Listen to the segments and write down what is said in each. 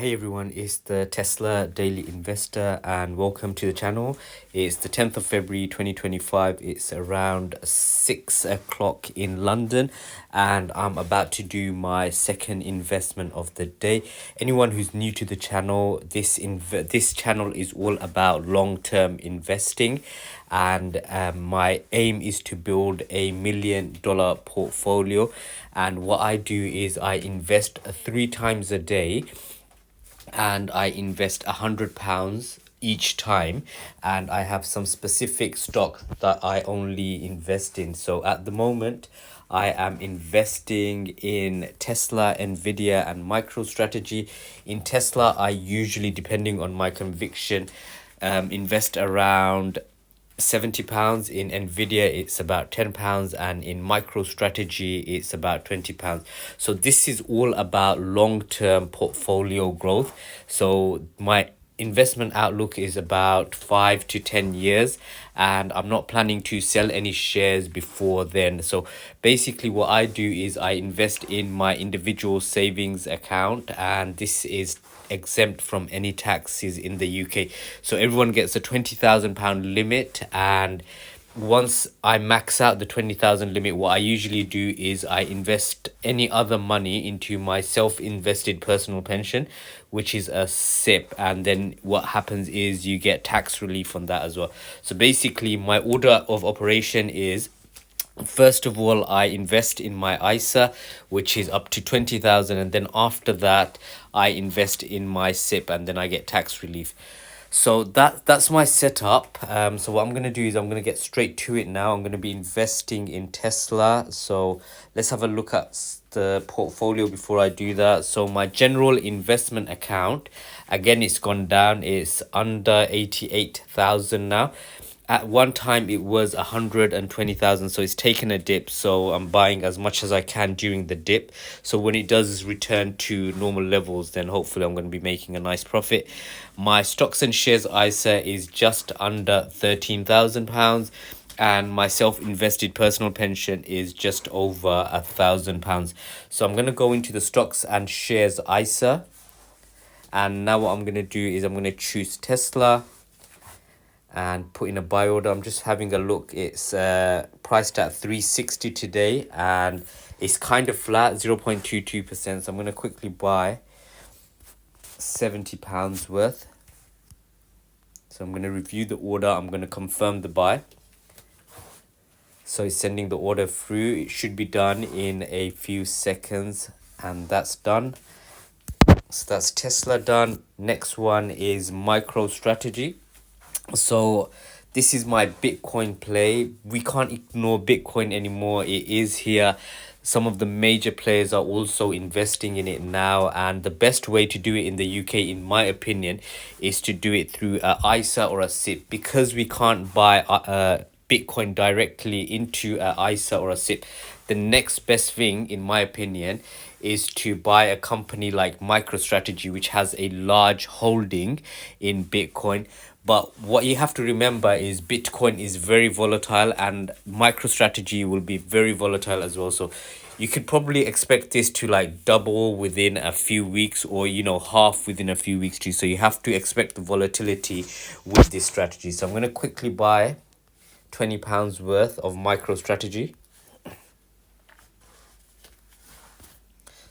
Hey everyone, it's the Tesla Daily Investor and welcome to the channel. It's the 10th of February 2025. It's around 6 o'clock in London and I'm about to do my second investment of the day. Anyone who's new to the channel, this channel is all about long-term investing, and my aim is to build a $1 million portfolio. And what I do is I invest 3 times a day, and I invest £100 each time, and I have some specific stock that I only invest in. So at the moment I am investing in Tesla, NVIDIA and MicroStrategy. In Tesla I usually, depending on my conviction, invest around £70. In Nvidia it's about £10, and in MicroStrategy it's about £20. So this is all about long-term portfolio growth. So my investment outlook is about 5 to 10 years, and I'm not planning to sell any shares before then. So basically what I do is I invest in my individual savings account, and this is exempt from any taxes in the UK. So everyone gets a £20,000 limit, and once I max out the 20,000 limit, what I usually do is I invest any other money into my self-invested personal pension, which is a SIP, and then what happens is you get tax relief on that as well. So basically my order of operation is, first of all, I invest in my ISA, which is up to 20,000, and then after that I invest in my SIP, and then I get tax relief. So that's my setup. So what I'm going to do is I'm going to get straight to it now. I'm going to be investing in Tesla. So let's have a look at the portfolio before I do that. So my general investment account, again, it's gone down. It's under 88,000 now. At one time it was 120,000, so it's taken a dip. So I'm buying as much as I can during the dip. So when it does return to normal levels, then hopefully I'm going to be making a nice profit. My stocks and shares ISA is just under £13,000, and my self-invested personal pension is just over £1,000. So I'm going to go into the stocks and shares ISA, and now what I'm going to do is I'm going to choose Tesla and put in a buy order. I'm just having a look. It's priced at 360 today, and it's kind of flat, 0.22%. So I'm going to quickly buy £70 worth. So I'm going to review the order. I'm going to confirm the buy. So it's sending the order through. It should be done in a few seconds, and that's done. So that's Tesla done. Next one is MicroStrategy. So this is my Bitcoin play. We can't ignore Bitcoin anymore. It is here. Some of the major players are also investing in it now, and the best way to do it in the UK, in my opinion, is to do it through a ISA or a SIP, because we can't buy Bitcoin directly into a ISA or a SIP. The next best thing, in my opinion, is to buy a company like MicroStrategy, which has a large holding in Bitcoin. But what you have to remember is Bitcoin is very volatile, and MicroStrategy will be very volatile as well. So you could probably expect this to like double within a few weeks, or half within a few weeks too. So you have to expect the volatility with this strategy. So I'm going to quickly buy £20 worth of MicroStrategy.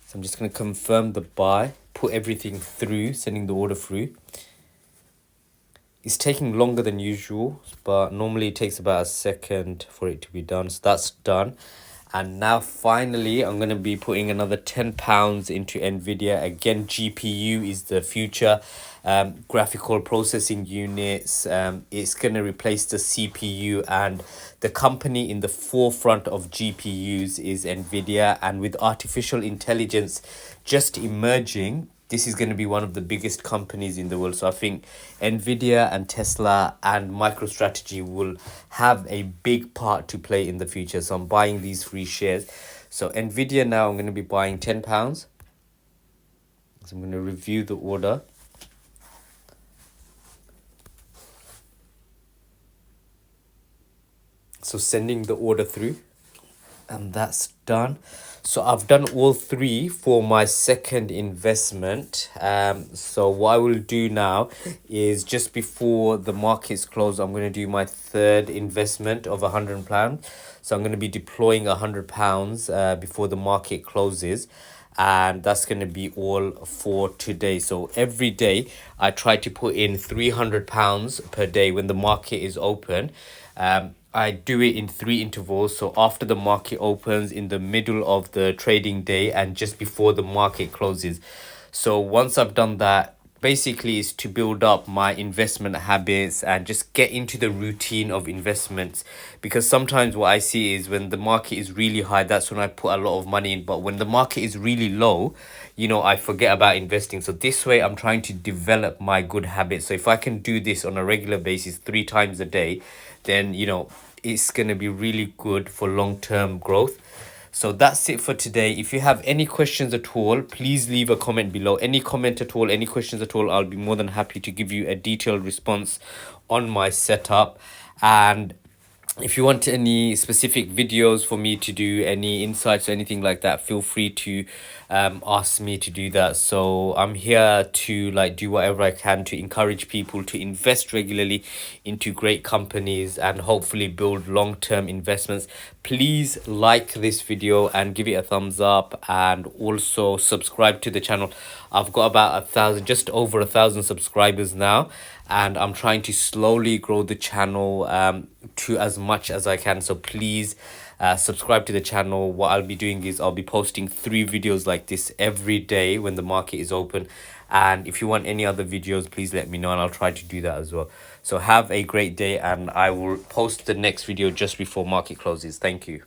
So I'm just going to confirm the buy, put everything through, sending the order through. It's taking longer than usual, but normally it takes about a second for it to be done. So that's done. And now finally, I'm going to be putting another £10 into NVIDIA. Again, GPU is the future. Graphical processing units. It's going to replace the CPU, and the company in the forefront of GPUs is NVIDIA. And with artificial intelligence just emerging, this is going to be one of the biggest companies in the world. So I think NVIDIA and Tesla and MicroStrategy will have a big part to play in the future. So I'm buying these 3 shares. So NVIDIA now I'm going to be buying £10. So I'm going to review the order. So sending the order through. and that's done. So I've done all three for my second investment. So what I will do now is just before the markets close, I'm going to do my third investment of £100. So I'm going to be deploying £100 before the market closes, and that's going to be all for today. So every day I try to put in £300 per day when the market is open. I do it in three intervals. So after the market opens, in the middle of the trading day, and just before the market closes. So once I've done that, basically is to build up my investment habits and just get into the routine of investments, because sometimes what I see is when the market is really high, that's when I put a lot of money in, but when the market is really low, I forget about investing. So this way I'm trying to develop my good habits. So if I can do this on a regular basis 3 times a day, then it's going to be really good for long-term growth. So that's it for today. If you have any questions at all, please leave a comment below. Any comment at all, any questions at all, I'll be more than happy to give you a detailed response on my setup. And if you want any specific videos for me to do, any insights or anything like that, feel free to ask me to do that. So I'm here to do whatever I can to encourage people to invest regularly into great companies and hopefully build long-term investments. Please like this video and give it a thumbs up, and also subscribe to the channel. I've got about 1,000, just over 1,000 subscribers now, and I'm trying to slowly grow the channel to as much as I can. So please subscribe to the channel. What I'll be doing is I'll be posting 3 videos like this every day when the market is open. And if you want any other videos, please let me know and I'll try to do that as well. So have a great day, and I will post the next video just before market closes. Thank you.